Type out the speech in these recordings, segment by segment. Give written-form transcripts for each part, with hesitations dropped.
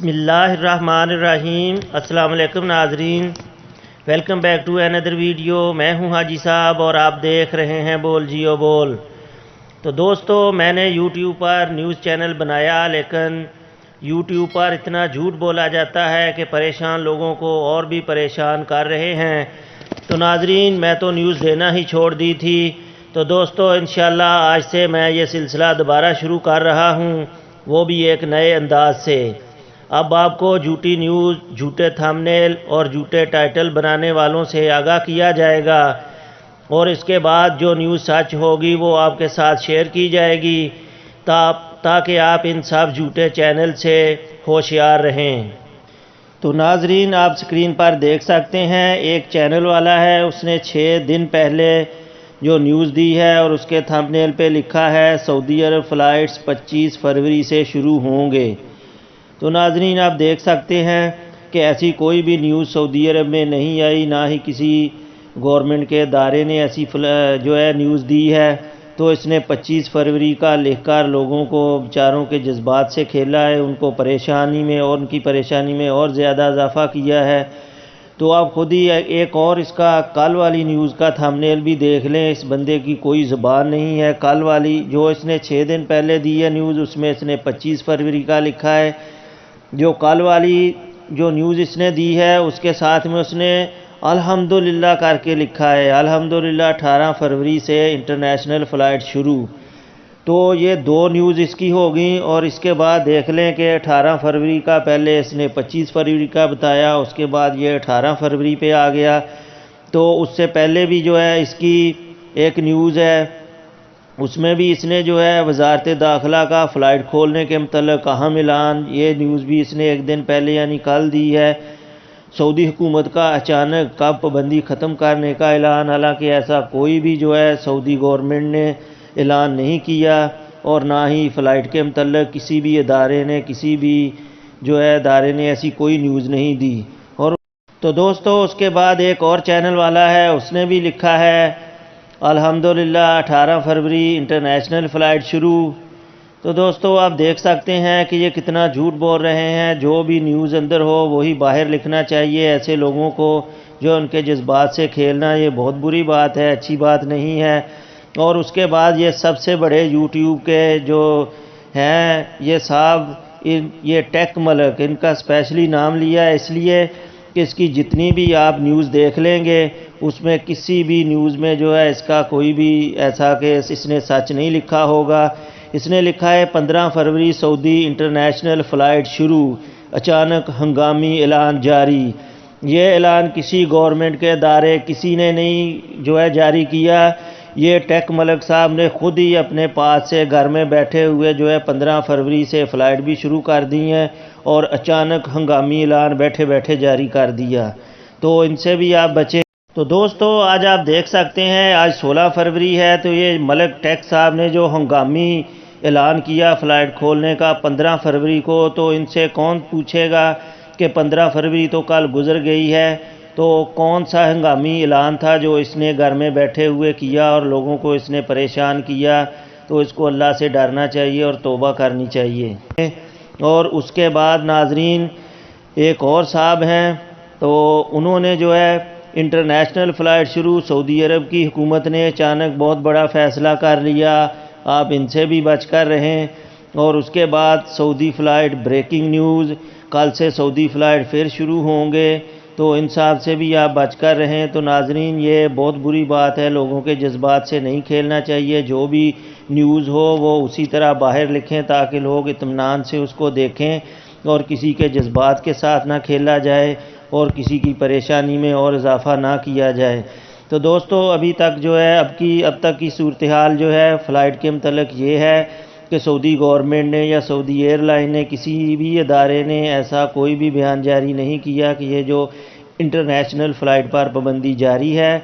بسم اللہ الرحمن الرحیم۔ السلام علیکم ناظرین، ویلکم بیک ٹو اندر ویڈیو۔ میں ہوں حاجی صاحب اور آپ دیکھ رہے ہیں بول جیو بول۔ تو دوستو، میں نے یوٹیوب پر نیوز چینل بنایا، لیکن یوٹیوب پر اتنا جھوٹ بولا جاتا ہے کہ پریشان لوگوں کو اور بھی پریشان کر رہے ہیں۔ تو ناظرین، میں تو نیوز دینا ہی چھوڑ دی تھی۔ تو دوستو، انشاءاللہ آج سے میں یہ سلسلہ دوبارہ شروع کر رہا ہوں، وہ بھی ایک نئے انداز سے۔ اب آپ کو جھوٹی نیوز، جھوٹے تھمبنیل اور جھوٹے ٹائٹل بنانے والوں سے آگاہ کیا جائے گا، اور اس کے بعد جو نیوز سچ ہوگی وہ آپ کے ساتھ شیئر کی جائے گی، تاکہ آپ ان سب جھوٹے چینل سے ہوشیار رہیں۔ تو ناظرین، آپ سکرین پر دیکھ سکتے ہیں، ایک چینل والا ہے، اس نے 6 دن پہلے جو نیوز دی ہے اور اس کے تھمبنیل پہ لکھا ہے سعودی عرب فلائٹس 25 فروری سے شروع ہوں گے۔ تو ناظرین، آپ دیکھ سکتے ہیں کہ ایسی کوئی بھی نیوز سعودی عرب میں نہیں آئی، نہ ہی کسی گورنمنٹ کے ادارے نے ایسی جو ہے نیوز دی ہے۔ تو اس نے 25 فروری کا لکھ کر لوگوں کو بیچاروں کے جذبات سے کھیلا ہے، ان کو پریشانی میں اور ان کی پریشانی میں اور زیادہ اضافہ کیا ہے۔ تو آپ خود ہی ایک اور اس کا کل والی نیوز کا تھمبنیل بھی دیکھ لیں، اس بندے کی کوئی زبان نہیں ہے۔ کل والی جو اس نے 6 دن پہلے دی ہے نیوز، اس میں اس نے 25 فروری کا لکھا ہے۔ جو کل والی جو نیوز اس نے دی ہے، اس کے ساتھ میں اس نے الحمدللہ کر کے لکھا ہے، الحمدللہ 18 فروری سے انٹرنیشنل فلائٹ شروع۔ تو یہ 2 نیوز اس کی ہو گئیں، اور اس کے بعد دیکھ لیں کہ 18 فروری کا پہلے اس نے 25 فروری کا بتایا، اس کے بعد یہ 18 فروری پہ آ گیا۔ تو اس سے پہلے بھی جو ہے اس کی ایک نیوز ہے، اس میں بھی اس نے جو ہے وزارت داخلہ کا فلائٹ کھولنے کے متعلق اہم اعلان، یہ نیوز بھی اس نے 1 دن پہلے یعنی کل دی ہے۔ سعودی حکومت کا اچانک کب پابندی ختم کرنے کا اعلان، حالانکہ ایسا کوئی بھی جو ہے سعودی گورنمنٹ نے اعلان نہیں کیا، اور نہ ہی فلائٹ کے متعلق کسی بھی ادارے نے ایسی کوئی نیوز نہیں دی۔ اور تو دوستو، اس کے بعد ایک اور چینل والا ہے، اس نے بھی لکھا ہے الحمدللہ 18 فروری انٹرنیشنل فلائٹ شروع۔ تو دوستو، آپ دیکھ سکتے ہیں کہ یہ کتنا جھوٹ بول رہے ہیں۔ جو بھی نیوز اندر ہو وہی باہر لکھنا چاہیے۔ ایسے لوگوں کو جو ان کے جذبات سے کھیلنا، یہ بہت بری بات ہے، اچھی بات نہیں ہے۔ اور اس کے بعد یہ سب سے بڑے یوٹیوب کے جو ہیں یہ صاحب، یہ ٹیک ملک، ان کا اسپیشلی نام لیا ہے اس لیے کہ اس کی جتنی بھی آپ نیوز دیکھ لیں گے، اس میں کسی بھی نیوز میں جو ہے اس کا کوئی بھی ایسا کہ اس نے سچ نہیں لکھا ہوگا۔ اس نے لکھا ہے 15 فروری سعودی انٹرنیشنل فلائٹ شروع، اچانک ہنگامی اعلان جاری۔ یہ اعلان کسی گورنمنٹ کے ادارے کسی نے نہیں جو ہے جاری کیا، یہ ٹیک ملک صاحب نے خود ہی اپنے پاس سے گھر میں بیٹھے ہوئے جو ہے 15 فروری سے فلائٹ بھی شروع کر دی ہیں، اور اچانک ہنگامی اعلان بیٹھے بیٹھے جاری کر دیا۔ تو ان سے بھی آپ بچیں۔ تو دوستو، آج آپ دیکھ سکتے ہیں آج 16 فروری ہے، تو یہ ملک ٹیک صاحب نے جو ہنگامی اعلان کیا فلائٹ کھولنے کا 15 فروری کو، تو ان سے کون پوچھے گا کہ 15 فروری تو کل گزر گئی ہے، تو کون سا ہنگامی اعلان تھا جو اس نے گھر میں بیٹھے ہوئے کیا اور لوگوں کو اس نے پریشان کیا۔ تو اس کو اللہ سے ڈرنا چاہیے اور توبہ کرنی چاہیے۔ اور اس کے بعد ناظرین، ایک اور صاحب ہیں، تو انہوں نے جو ہے انٹرنیشنل فلائٹ شروع، سعودی عرب کی حکومت نے اچانک بہت بڑا فیصلہ کر لیا، آپ ان سے بھی بچ کر رہیں۔ اور اس کے بعد سعودی فلائٹ بریکنگ نیوز، کل سے سعودی فلائٹ پھر شروع ہوں گے، تو ان سب سے بھی آپ بچ کر رہیں۔ تو ناظرین، یہ بہت بری بات ہے، لوگوں کے جذبات سے نہیں کھیلنا چاہیے۔ جو بھی نیوز ہو وہ اسی طرح باہر لکھیں تاکہ لوگ اطمینان سے اس کو دیکھیں، اور کسی کے جذبات کے ساتھ نہ کھیلا جائے اور کسی کی پریشانی میں اور اضافہ نہ کیا جائے۔ تو دوستو، ابھی تک جو ہے اب تک کی صورتحال جو ہے فلائٹ کے متعلق یہ ہے کہ سعودی گورنمنٹ نے یا سعودی ایئر لائن نے، کسی بھی ادارے نے ایسا کوئی بھی بیان جاری نہیں کیا کہ یہ جو انٹرنیشنل فلائٹ پر پابندی جاری ہے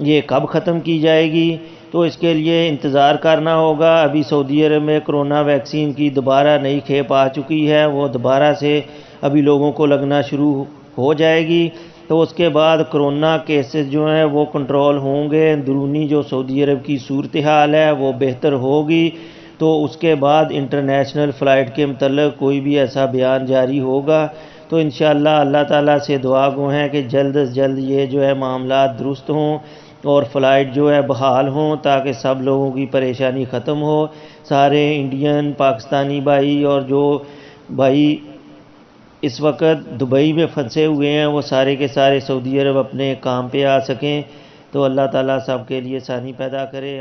یہ کب ختم کی جائے گی۔ تو اس کے لیے انتظار کرنا ہوگا۔ ابھی سعودی عرب میں کرونا ویکسین کی دوبارہ نئی کھیپ آ چکی ہے، وہ دوبارہ سے ابھی لوگوں کو لگنا شروع ہو جائے گی۔ تو اس کے بعد کرونا کیسز جو ہیں وہ کنٹرول ہوں گے، اندرونی جو سعودی عرب کی صورتحال ہے وہ بہتر ہوگی، تو اس کے بعد انٹرنیشنل فلائٹ کے متعلق کوئی بھی ایسا بیان جاری ہوگا تو انشاءاللہ اللہ تعالیٰ سے دعا گو ہیں کہ جلد از جلد یہ جو ہے معاملات درست ہوں اور فلائٹ جو ہے بحال ہوں تاکہ سب لوگوں کی پریشانی ختم ہو. سارے انڈین پاکستانی بھائی اور جو بھائی اس وقت دبئی میں پھنسے ہوئے ہیں وہ سارے کے سارے سعودی عرب اپنے کام پہ آ سکیں. تو اللہ تعالیٰ سب کے لیے آسانی پیدا کرے.